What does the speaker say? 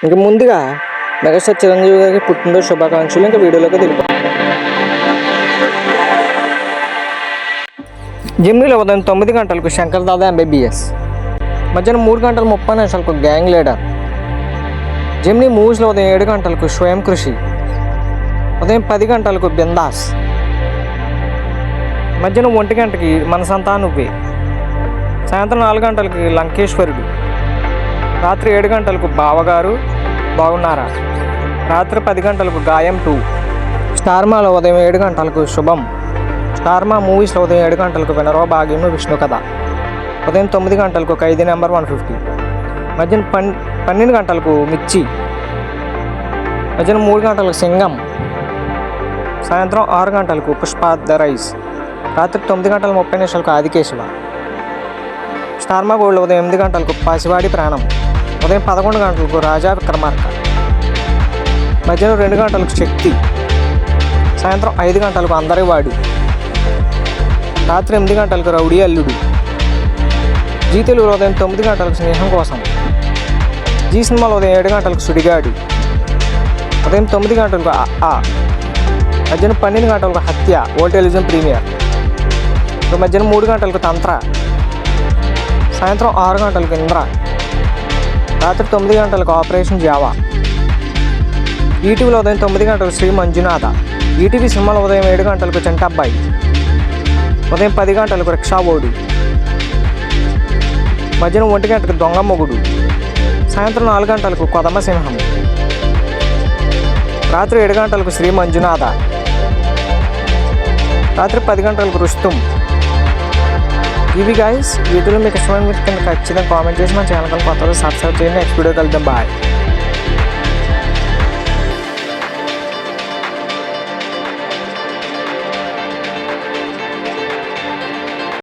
ఇంక ముందుగా మెగాస్టార్ చిరంజీవి గారికి పుట్టినరోజు శుభాకాంక్షలు. ఇంకా వీడియోలోకి వెళ్ళిపోతాం. జెమినీలో ఉదయం 9 గంటలకు శంకర్ దాదా MBBS, మధ్యాహ్నం 3 గంటల 30 నిమిషాలకు గ్యాంగ్ లీడర్. జెమినీ మూవీస్లో ఉదయం 7 గంటలకు స్వయం కృషి, ఉదయం 10 గంటలకు బిందాస్, మధ్యాహ్నం 1 గంటకి మనసంతా నువ్వే, సాయంత్రం 4 గంటలకి లంకేశ్వరుడు, రాత్రి 7 గంటలకు బావగారు బాగున్నారా, రాత్రి 10 గంటలకు గాయం 2, స్టార్మాలో ఉదయం 7 గంటలకు శుభం, స్టార్మా మూవీస్లో ఉదయం 7 గంటలకు వినరో భాగ్యము విష్ణు కథ, ఉదయం 9 గంటలకు ఖైదీ నెంబర్ 150, మధ్యాహ్నం 12 గంటలకు మిర్చి, మధ్యాహ్నం 3 గంటలకు సింగం, సాయంత్రం 6 గంటలకు పుష్ప ద రైస్, రాత్రి 9 గంటల 30 నిమిషాలకు ఆదికేశవ, స్టార్మా గోల్డ్ ఉదయం 8 గంటలకు పసివాడి ప్రాణం, ఉదయం 11 గంటలకు రాజా విక్రమార్క, మధ్యాహ్నం 2 గంటలకు శక్తి, సాయంత్రం 5 గంటలకు అందరివాడు, రాత్రి 8 గంటలకు రౌడీ అల్లుడు, జీ తెలుగులో ఉదయం 9 గంటలకు స్నేహం కోసం, జీ సినిమాలో ఉదయం 7 గంటలకు సుడిగాడు, ఉదయం 9 గంటలకు ఆ, మధ్యాహ్నం 12 గంటలకు హత్య ఓల్డ్ టెలివిజన్ ప్రీమియర్, మధ్యాహ్నం 3 గంటలకు తంత్ర, సాయంత్రం 6 గంటలకు ఇంద్ర, రాత్రి 9 గంటలకు ఆపరేషన్ జావా, ఈటీవీలో ఉదయం 9 గంటలకు శ్రీ మంజునాథ, ఈటీవీ సినిమాలో ఉదయం 7 గంటలకు చెంటబ్బాయి, ఉదయం 10 గంటలకు రిక్షా ఓడు, మధ్యాహ్నం 1 గంటలకు దొంగ మొగుడు, సాయంత్రం 4 గంటలకు కొదమ సింహం, రాత్రి 7 గంటలకు శ్రీ మంజునాథ, రాత్రి 10 గంటలకు రుస్తుం. ఇవి గాయస్, వీటిలో మీకు ఇష్టమైన మీరు కింద ఖచ్చితంగా కామెంట్ చేసి మన ఛానల్ కొత్తగా సబ్స్క్రైబ్ చేయండి. నెక్స్ట్ వీడియో కలుద్దాం. బాయ్.